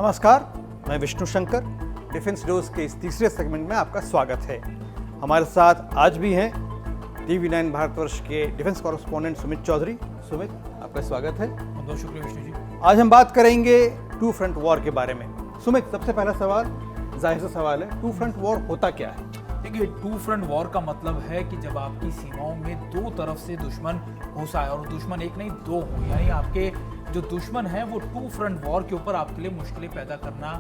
नमस्कार, मैं Vishnu Shankar. Defence news के इस तीसरे सेगमेंट में आपका स्वागत है। हमारे साथ आज भी हैं TV9 भारतवर्ष के डिफेंस कॉरेस्पॉन्डेंट सुमित चौधरी। सुमित, आपका स्वागत है। बहुत शुक्रिया विष्णु जी। आज हम बात करेंगे टू फ्रंट वॉर के बारे में। सुमित, सबसे पहला सवाल जाहिर सा सवाल है, टू फ्रंट वॉर होता क्या है? देखिए, टू फ्रंट वॉर का मतलब है कि जब आपकी सीमाओं में दो तरफ से दुश्मन घुस आए, और दुश्मन एक नहीं दो हो, यानी आपके जो दुश्मन है वो टू फ्रंट वॉर के ऊपर आपके लिए मुश्किलें पैदा करना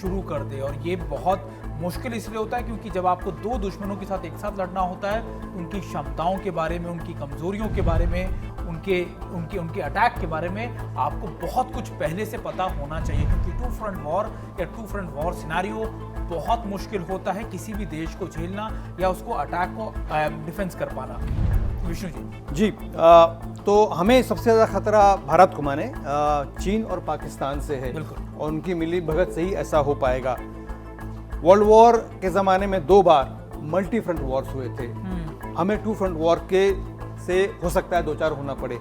शुरू कर दे। और ये बहुत मुश्किल इसलिए होता है क्योंकि जब आपको दो दुश्मनों के साथ एक साथ लड़ना होता है, उनकी क्षमताओं के बारे में, उनकी कमजोरियों के बारे में, उनके अटैक के बारे में आपको बहुत कुछ पहले से पता होना चाहिए, क्योंकि टू फ्रंट वॉर या टू फ्रंट वॉर सिनेरियो बहुत मुश्किल होता है किसी भी देश को झेलना या उसको अटैक को डिफेंस कर पाना। विष्णु जी। तो हमें सबसे ज़्यादा खतरा भारत को माने चीन और पाकिस्तान से है। बिल्कुल। और उनकी मिली भगत से ही ऐसा हो पाएगा। वर्ल्ड वॉर के ज़माने में 2 बार मल्टी फ्रंट वॉर्स हुए थे। हमें टू फ्रंट वॉर के से हो सकता है 2-4 होना पड़े।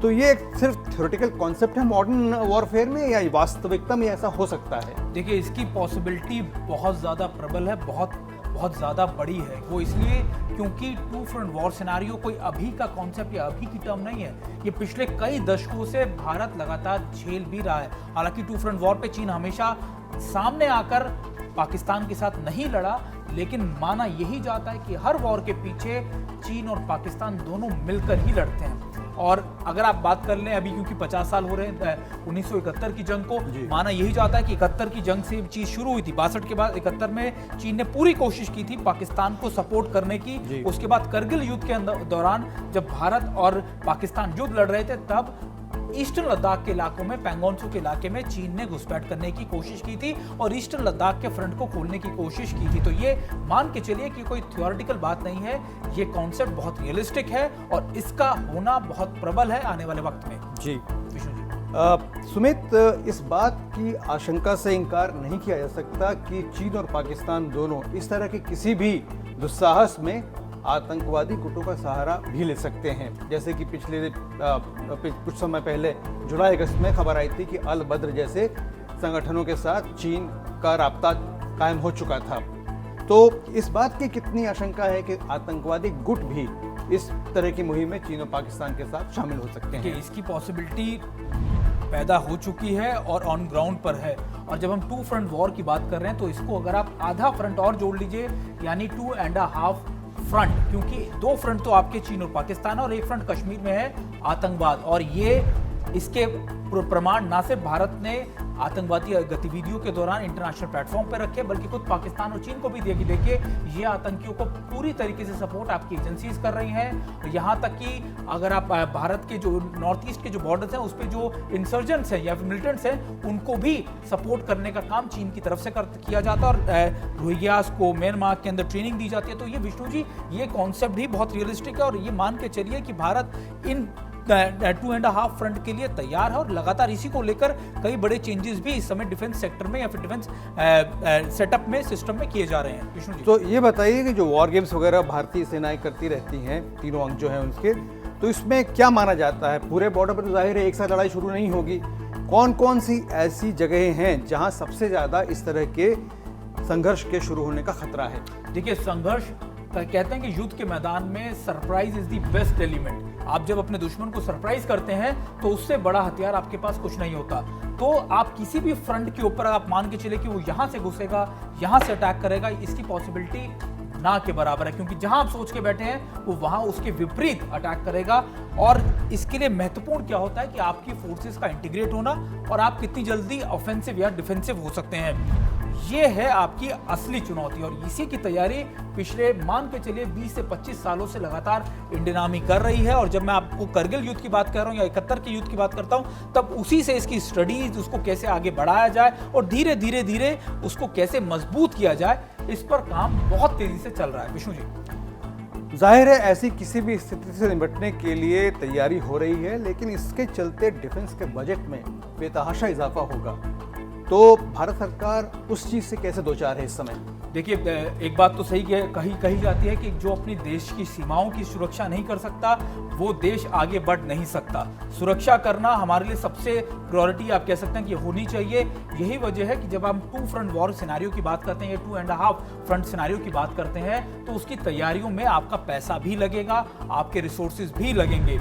तो ये सिर्फ थ्योरेटिकल कॉन्सेप्ट है मॉडर्न वॉरफेयर में, या वास्तविकता में ऐसा हो सकता है? देखिए, इसकी पॉसिबिलिटी बहुत ज़्यादा प्रबल है, बहुत ज़्यादा बड़ी है। वो इसलिए क्योंकि टू फ्रंट वॉर सिनेरियो कोई अभी का कॉन्सेप्ट या अभी की टर्म नहीं है। ये पिछले कई दशकों से भारत लगातार झेल भी रहा है। हालांकि टू फ्रंट वॉर पे चीन हमेशा सामने आकर पाकिस्तान के साथ नहीं लड़ा, लेकिन माना यही जाता है कि हर वॉर के पीछे चीन और पाकिस्तान दोनों मिलकर ही लड़ते हैं। और अगर आप बात कर लें अभी, क्योंकि 50 साल हो रहे हैं 1971 की जंग को, माना यही जाता है कि 71 की जंग से चीज शुरू हुई थी। 62 के बाद 71 में चीन ने पूरी कोशिश की थी पाकिस्तान को सपोर्ट करने की। उसके बाद करगिल युद्ध के दौरान जब भारत और पाकिस्तान युद्ध लड़ रहे थे, तब ईस्टर्न लद्दाख के इलाकों में, पैंगोंगसू के इलाके में चीन ने घुसपैठ करने की कोशिश की थी और ईस्टर्न लद्दाख के फ्रंट को खोलने की कोशिश की थी। तो ये मान के चलिए कि कोई थ्योरेटिकल बात नहीं है, ये कॉन्सेप्ट बहुत रियलिस्टिक है और इसका होना बहुत प्रबल है आने वाले वक्त में। जी विष्णु जी। सुमित, इस बात की आशंका से इनकार नहीं किया जा सकता कि चीन और पाकिस्तान दोनों इस तरह के किसी भी दुस्साहस में आतंकवादी गुटों का सहारा भी ले सकते हैं। जैसे कि पिछले कुछ समय पहले जुलाई अगस्त में खबर आई थी कि अल बद्र जैसे संगठनों के साथ चीन का राब्ता कायम हो चुका था। तो इस बात की कितनी आशंका है कि आतंकवादी गुट भी इस तरह की मुहिम में चीन और पाकिस्तान के साथ शामिल हो सकते हैं? इसकी पॉसिबिलिटी पैदा हो चुकी है और ऑन ग्राउंड पर है। और जब हम टू फ्रंट वॉर की बात कर रहे हैं तो इसको अगर आप आधा फ्रंट और जोड़ लीजिए, यानी 2.5 फ्रंट, क्योंकि 2 फ्रंट तो आपके चीन और पाकिस्तान और 1 फ्रंट कश्मीर में है आतंकवाद। और ये इसके प्रमाण ना सिर्फ भारत ने आतंकवादी गतिविधियों के दौरान इंटरनेशनल प्लेटफॉर्म पर रखे, बल्कि खुद पाकिस्तान और चीन को भी दिए कि देखिए ये आतंकियों को पूरी तरीके से सपोर्ट आपकी एजेंसीज कर रही हैं। यहाँ तक कि अगर आप भारत के जो नॉर्थ ईस्ट के जो बॉर्डर्स हैं उस पर जो इंसर्जेंट्स हैं या फिर मिलिटेंट्स हैं, उनको भी सपोर्ट करने का काम चीन की तरफ से किया जाता है और रोहिंग्यास को म्यांमार के अंदर ट्रेनिंग दी जाती है। तो ये विष्णु जी, ये कॉन्सेप्ट भी बहुत रियलिस्टिक है और ये मान के चलिए कि भारत इन 2.5 फ्रंट के लिए तैयार है और लगातार इसी को लेकर कई बड़े चेंजेस भी इस समय डिफेंस सेक्टर में या फिर डिफेंस सेटअप में, सिस्टम में किए जा रहे हैं। विष्णु जी, तो ये बताइए कि जो वॉर गेम्स वगैरह भारतीय सेनाएं करती रहती हैं, तीनों अंग जो हैं उनके, तो इसमें क्या माना जाता है? पूरे बॉर्डर पर तो जाहिर है एक साथ लड़ाई शुरू नहीं होगी। कौन कौन सी ऐसी जगहें हैं जहां सबसे ज़्यादा इस तरह के संघर्ष के शुरू होने का खतरा है? देखिए, संघर्ष कहते हैं कि युद्ध के मैदान में surprise is the best element. आप जब अपने दुश्मन को सरप्राइज करते हैं तो उससे बड़ा हथियार आपके पास कुछ नहीं होता। तो आप किसी भी फ्रंट के ऊपर आप मान के चले कि वो यहां से घुसेगा, यहां से अटैक करेगा, इसकी पॉसिबिलिटी ना के बराबर है, क्योंकि जहां आप सोच के बैठे हैं वो वहां उसके विपरीत अटैक करेगा। और इसके लिए महत्वपूर्ण क्या होता है कि आपकी फोर्सेस का इंटीग्रेट होना और आप कितनी जल्दी ऑफेंसिव या डिफेंसिव हो सकते हैं। ये है आपकी असली चुनौती और इसी की तैयारी पिछले मान के चलिए 20 से 25 सालों से लगातार इंडियन आर्मी कर रही है। और जब मैं आपको करगिल युद्ध की बात कर रहा हूँ या 71 के युद्ध की बात करता हूँ, तब उसी से इसकी स्टडीज, उसको कैसे आगे बढ़ाया जाए और धीरे धीरे धीरे उसको कैसे मजबूत किया जाए, इस पर काम बहुत तेजी से चल रहा है। विष्णु जी, जाहिर है ऐसी किसी भी स्थिति से निपटने के लिए तैयारी हो रही है, लेकिन इसके चलते डिफेंस के बजट में बेतहाशा इजाफा होगा। तो भारत सरकार उस चीज से कैसे दो चार है इस समय? देखिए, एक बात तो सही कही जाती है कि जो अपनी देश की सीमाओं की सुरक्षा नहीं कर सकता वो देश आगे बढ़ नहीं सकता। सुरक्षा करना हमारे लिए सबसे प्रायोरिटी आप कह सकते हैं कि होनी चाहिए। यही वजह है कि जब हम 2 फ्रंट वॉर सिनेरियो की बात करते हैं या 2.5 फ्रंट सिनेरियो की बात करते हैं तो उसकी तैयारियों में आपका पैसा भी लगेगा, आपके रिसोर्सेज भी लगेंगे।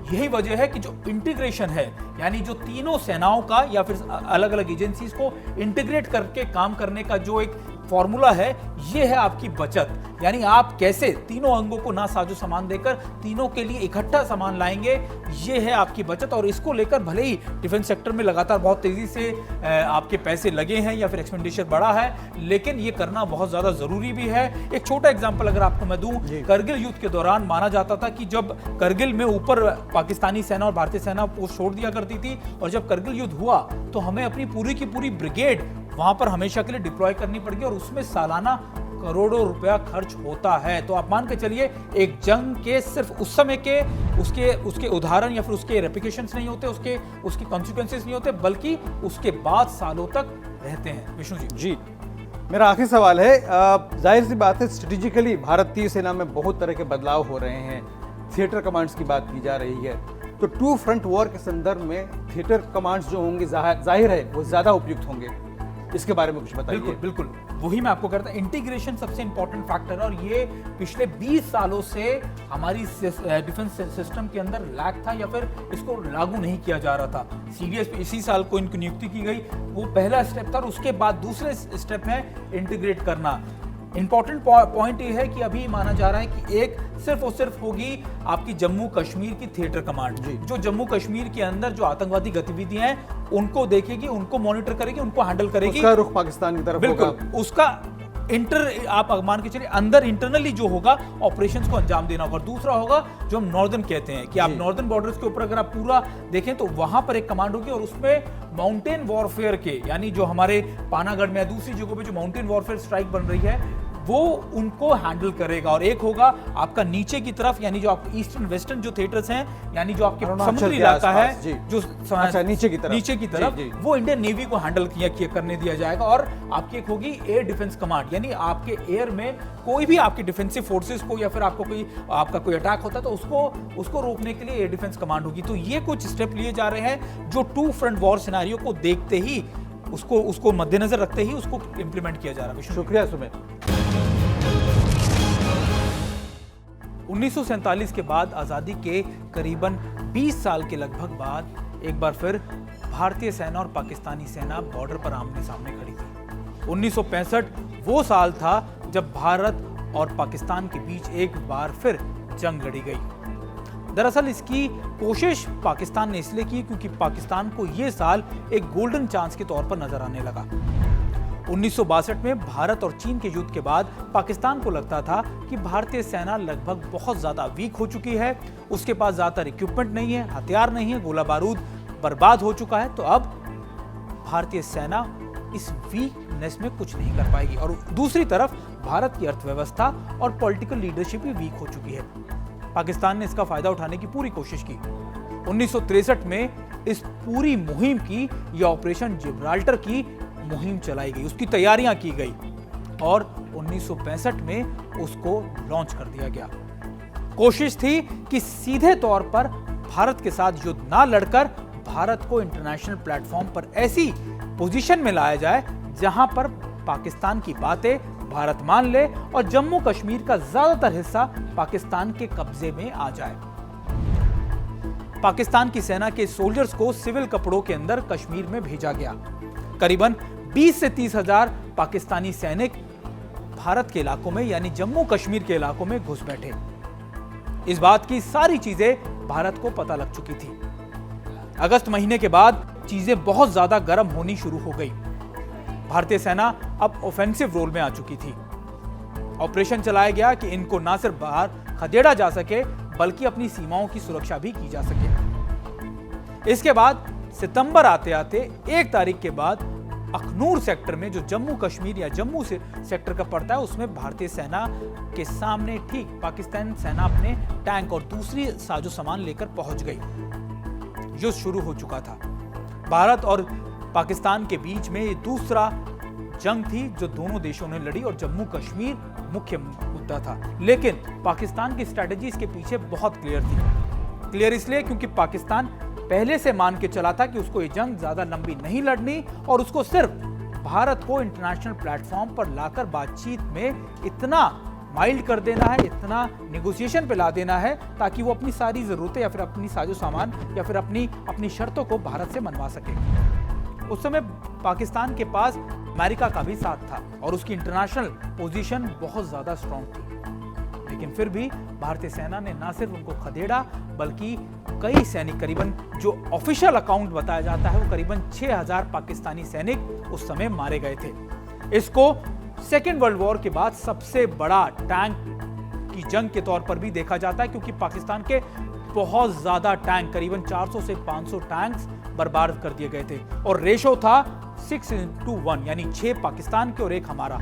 यही वजह है कि जो इंटीग्रेशन है, यानी जो तीनों सेनाओं का या फिर अलग अलग एजेंसीज को इंटीग्रेट करके काम करने का जो एक फॉर्मूला है, ये है आपकी बचत। यानी आप कैसे तीनों अंगों को ना साजो सामान देकर तीनों के लिए इकट्ठा सामान लाएंगे, ये है आपकी बचत। और इसको लेकर भले ही डिफेंस सेक्टर में लगातार बहुत तेजी से आपके पैसे लगे हैं या फिर एक्सपेंडिचर बढ़ा है, लेकिन ये करना बहुत ज्यादा जरूरी भी है। एक छोटा एग्जांपल अगर आपको मैं दूं, करगिल युद्ध के दौरान माना जाता था कि जब करगिल में ऊपर पाकिस्तानी सेना और भारतीय सेना पोस्ट छोड़ दिया करती थी और जब करगिल युद्ध हुआ तो हमें अपनी पूरी की पूरी ब्रिगेड वहां पर हमेशा के लिए डिप्लॉय करनी पड़ेगी और उसमें सालाना करोड़ों रुपया खर्च होता है। तो आप मान के चलिए एक जंग के सिर्फ उस समय के उसके उदाहरण या फिर उसके रेप्लिकेशंस नहीं होते, उसके कॉन्सिक्वेंसेस नहीं होते, बल्कि उसके बाद सालों तक रहते हैं। विष्णु जी, मेरा आखिरी सवाल है, जाहिर सी बात है स्ट्रेटेजिकली भारतीय सेना में बहुत तरह के बदलाव हो रहे हैं, थिएटर कमांड्स की बात की जा रही है, तो 2 फ्रंट वॉर के संदर्भ में थिएटर कमांड्स जो होंगे जाहिर है वो ज्यादा उपयुक्त होंगे, इसके बारे में कुछ बताइए। बिल्कुल वही मैं आपको कहता हूं, इंटीग्रेशन सबसे इंपॉर्टेंट फैक्टर है और ये पिछले 20 सालों से हमारी डिफेंस सिस्टम के अंदर लैक था या फिर इसको लागू नहीं किया जा रहा था। सीडीएस पे इसी साल को इनकी नियुक्ति की गई, वो पहला स्टेप था और उसके बाद दूसरे स्टेप में इंटीग्रेट करना। इंपॉर्टेंट पॉइंट ये है कि अभी माना जा रहा है कि एक सिर्फ और सिर्फ होगी आपकी जम्मू कश्मीर की थिएटर कमांड, जो जम्मू कश्मीर के अंदर जो आतंकवादी गतिविधियां हैं उनको देखेगी, उनको मॉनिटर करेगी, उनको हैंडल करेगी। उसका रुख पाकिस्तान की तरफ बिल्कुल होगा। उसका आप मान के चलिए अंदर इंटरनली जो होगा ऑपरेशंस को अंजाम देना होगा। दूसरा होगा जो हम नॉर्दर्न कहते हैं कि आप नॉर्दर्न बॉर्डर्स के ऊपर अगर आप पूरा देखें तो वहां पर एक कमांड होगी और उसमें माउंटेन वॉरफेयर के, यानी जो हमारे पानागढ़ में दूसरी जगहों पे जो माउंटेन वॉरफेयर स्ट्राइक बन रही है वो उनको हैंडल करेगा। और एक होगा आपका नीचे की तरफ, यानी जो आपके ईस्टर्न वेस्टर्न जो थिएटर्स हैं, यानी जो आपके समुद्री इलाका है जो नीचे की तरफ वो इंडियन नेवी को हैंडल करने दिया जाएगा। और आपकी एक होगी एयर डिफेंस कमांड, यानी आपके एयर में कोई भी आपके डिफेंसिव फोर्सेस को या फिर आपका कोई अटैक होता है तो उसको रोकने के लिए एयर डिफेंस कमांड होगी। तो ये कुछ स्टेप लिए जा रहे हैं जो 2 फ्रंट वॉर सिनेरियो को देखते ही उसको मद्देनजर रखते ही उसको इंप्लीमेंट किया जा रहा है। शुक्रिया सुमित। 1947 के बाद आज़ादी के करीबन 20 साल के लगभग बाद एक बार फिर भारतीय सेना और पाकिस्तानी सेना बॉर्डर पर आमने सामने खड़ी थी। 1965 वो साल था जब भारत और पाकिस्तान के बीच एक बार फिर जंग लड़ी गई। दरअसल इसकी कोशिश पाकिस्तान ने इसलिए की क्योंकि पाकिस्तान को यह साल एक गोल्डन चांस के तौर पर नजर आने लगा। 1962 में भारत और चीन के युद्ध के बाद पाकिस्तान को लगता था कि भारतीय सेना लगभग बहुत ज्यादा वीक हो चुकी है, उसके पास ज्यादातर इक्विपमेंट नहीं है, हथियार नहीं है, गोला बारूद बर्बाद हो चुका है, तो अब भारतीय सेना इस वीकनेस में कुछ नहीं कर पाएगी। और दूसरी तरफ भारत की अर्थव्यवस्था और पॉलिटिकल लीडरशिप भी वीक हो चुकी है। पाकिस्तान ने इसका फायदा उठाने की पूरी कोशिश की। 1963 में इस पूरी मुहिम की या ऑपरेशन जिब्राल्टर की मुहिम चलाई गई, उसकी तैयारियां की गई और 1965 में उसको लॉन्च कर दिया गया। कोशिश थी कि सीधे तौर पर भारत के साथ युद्ध ना लड़कर भारत को इंटरनेशनल प्लेटफॉर्म पर ऐसी पोजीशन में लाया जाए जहां पर पाकिस्तान की बातें भारत मान ले और जम्मू कश्मीर का ज्यादातर हिस्सा पाकिस्तान के कब्जे में आ जाए। पाकिस्तान की सेना के सोल्जर्स को सिविल कपड़ों के अंदर कश्मीर में भेजा गया। करीबन 20 से 30 हजार पाकिस्तानी सैनिक भारत के इलाकों में यानी जम्मू कश्मीर के इलाकों में घुस बैठे। इस बात की सारी चीजें भारत को पता लग चुकी थी। अगस्त महीने के बाद चीजें बहुत ज्यादा गर्म होनी शुरू हो गई। भारतीय सेना अब ऑफेंसिव रोल में आ चुकी थी। ऑपरेशन चलाया गया कि इनको ना सिर्फ बाहर खदेड़ा जा सके बल्कि अपनी सीमाओं की सुरक्षा भी की जा सके। इसके बाद सितंबर आते आते 1 तारीख के बाद अखनूर सेक्टर में जो जम्मू कश्मीर या जम्मू से सेक्टर का पड़ता है उसमें भारतीय सेना के सामने ठीक पाकिस्तान सेना अपने टैंक और दूसरी साजो सामान लेकर पहुंच गई। युद्ध शुरू हो चुका था। भारत और पाकिस्तान के बीच में ये दूसरा जंग थी जो दोनों देशों ने लड़ी और जम्मू कश्मीर मुख्य मुद्दा था। लेकिन पाकिस्तान की स्ट्रेटेजी इसके पीछे बहुत क्लियर थी। क्लियर इसलिए क्योंकि पाकिस्तान पहले से मान के चला था कि उसको ये जंग ज्यादा लंबी नहीं लड़नी और उसको सिर्फ भारत को इंटरनेशनल प्लेटफॉर्म पर लाकर बातचीत में इतना माइल्ड कर देना है, इतना नेगोशिएशन पे ला देना है ताकि वो अपनी सारी जरूरतें या फिर अपनी साजो सामान या फिर अपनी शर्तों को भारत से मनवा सके। उस समय पाकिस्तान के पास अमेरिका का भी साथ था और उसकी इंटरनेशनल पोजीशन बहुत ज्यादा स्ट्रांग थी। लेकिन फिर भी भारतीय सेना ने न सिर्फ उनको खदेड़ा बल्कि कई सैनिक, करीबन जो ऑफिशियल अकाउंट बताया जाता है वो करीबन 6000 पाकिस्तानी सैनिक उस समय मारे गए थे। इसको सेकेंड वर्ल्ड वॉर के बाद सबसे बड़ा टैंक की जंग के तौर पर भी देखा जाता है क्योंकि पाकिस्तान के बहुत ज्यादा टैंक, करीबन 400 से 500 टैंक्स बर्बाद कर दिए गए थे और रेशो था 6:1, यानी 6 पाकिस्तान के और 1 हमारा।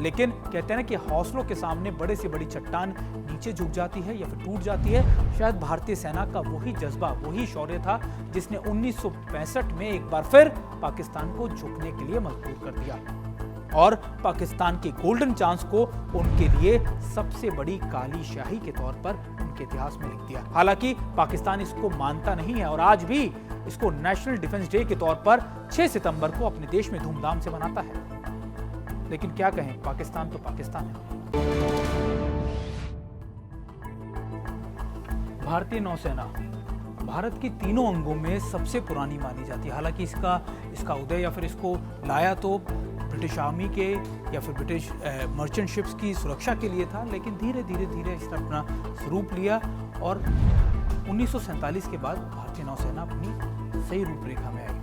लेकिन कहते हैं ना कि हौसलों के सामने बड़े से बड़ी चट्टान नीचे झुक जाती है या फिर टूट जाती है। शायद भारतीय सेना का वही जज्बा, वही शौर्य था जिसने 1965 में एक बार फिर पाकिस्तान को झुकने के लिए मजबूर कर दिया और पाकिस्तान के गोल्डन चांस को उनके लिए सबसे बड़ी काली शाही के तौर पर उनके इतिहास में लिख दिया। हालांकि पाकिस्तान इसको मानता नहीं है और आज भी इसको नेशनल डिफेंस डे के तौर पर 6 सितंबर को अपने देश में धूमधाम से मनाता है। लेकिन क्या कहें, पाकिस्तान तो पाकिस्तान है। भारतीय नौसेना भारत की तीनों अंगों में सबसे पुरानी मानी जाती है। हालांकि इसका उदय या फिर इसको लाया तो ब्रिटिश आर्मी के या फिर ब्रिटिश मर्चेंट शिप्स की सुरक्षा के लिए था, लेकिन धीरे धीरे इसने अपना स्वरूप लिया और 1947 के बाद भारतीय नौसेना अपनी सही रूपरेखा में आई।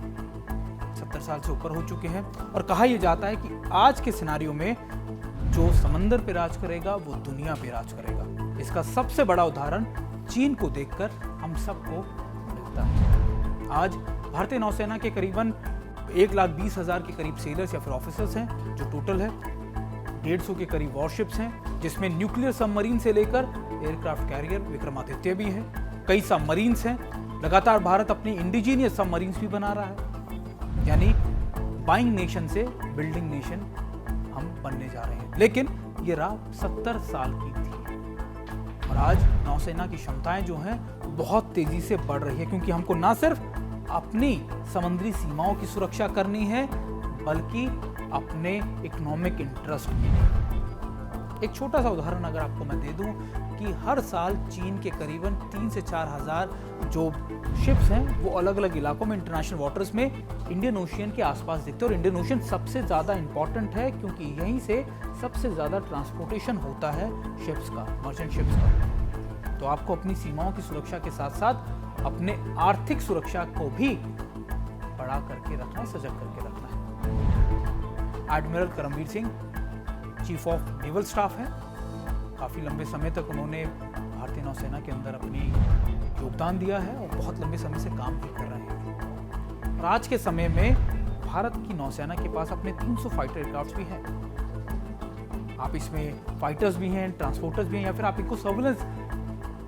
70 साल से ऊपर हो चुके हैं और कहा यह जाता है कि आज के सिनारियो में जो समंदर पे राज करेगा वो दुनिया पे राज करेगा। इसका सबसे बड़ा उदाहरण चीन को देखकर हम सबको मिलता है। आज भारतीय नौसेना के करीबन 1,20,000 के करीब सेलर्स या फिर ऑफिसर्स हैं, जो टोटल है 150 के करीब वॉरशिप्स हैं, जिसमें न्यूक्लियर सबमरीन से लेकर एयरक्राफ्ट कैरियर विक्रमादित्य भी है। कई सबमरीन्स हैं। लगातार भारत अपनी इंडिजीनियस सबमरीन्स भी बना रहा है, यानी बाइंग नेशन से बिल्डिंग नेशन हम बनने जा रहे हैं। लेकिन ये राह 70 साल की थी और आज नौसेना की क्षमताएं जो हैं बहुत तेजी से बढ़ रही है क्योंकि हमको ना सिर्फ अपनी समुद्री सीमाओं की सुरक्षा करनी है बल्कि अपने इकोनॉमिक इंटरेस्ट की। एक छोटा सा उदाहरण अगर आपको मैं दे दूं कि हर साल चीन के करीबन 3 से 4 हज़ार जो शिप्स हैं वो अलग अलग इलाकों में इंटरनेशनल वाटर्स में इंडियन ओशियन के आसपास दिखते हैं और इंडियन ओशियन सबसे ज़्यादा इंपॉर्टेंट है क्योंकि यहीं से सबसे ज़्यादा ट्रांसपोर्टेशन होता है शिप्स का, मर्चेंट शिप्स का। तो आपको अपनी सीमाओं की सुरक्षा के साथ साथ अपने आर्थिक सुरक्षा को भी बढ़ा करके रखना है, सजग करके रखना है। Admiral Karambir Singh chief of naval staff हैं। काफ़ी लंबे समय तक उन्होंने भारतीय नौसेना के अंदर अपनी योगदान दिया है और बहुत लंबे समय से काम भी कर रहे हैं। और आज के समय में भारत की नौसेना के पास अपने 300 फाइटर एयरक्राफ्ट भी हैं। आप इसमें फाइटर्स भी हैं, ट्रांसपोर्टर्स भी हैं या फिर आप इनको सर्विलेंस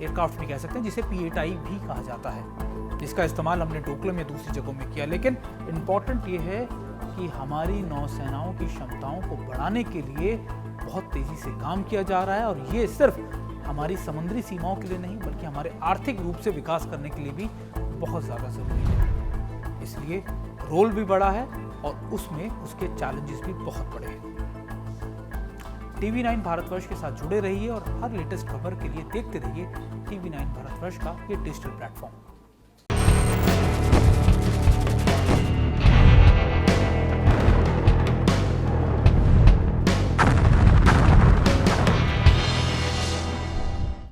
एयरक्राफ्ट भी कह सकते हैं जिसे P-8I भी कहा जाता है, जिसका इस्तेमाल हमने डोकलम या दूसरी जगहों में किया। लेकिन इम्पॉर्टेंट ये है कि हमारी नौसेनाओं की क्षमताओं को बढ़ाने के लिए बहुत तेजी से काम किया जा रहा है और ये सिर्फ हमारी समुद्री सीमाओं के लिए नहीं बल्कि हमारे आर्थिक रूप से विकास करने के लिए भी बहुत ज़्यादा ज़रूरी है। इसलिए रोल भी बड़ा है और उसमें उसके चैलेंजेस भी बहुत बड़े हैं। TV9 भारतवर्ष के साथ जुड़े रहिए और हर लेटेस्ट खबर के लिए देखते रहिए TV9 भारतवर्ष का ये डिजिटल प्लेटफॉर्म।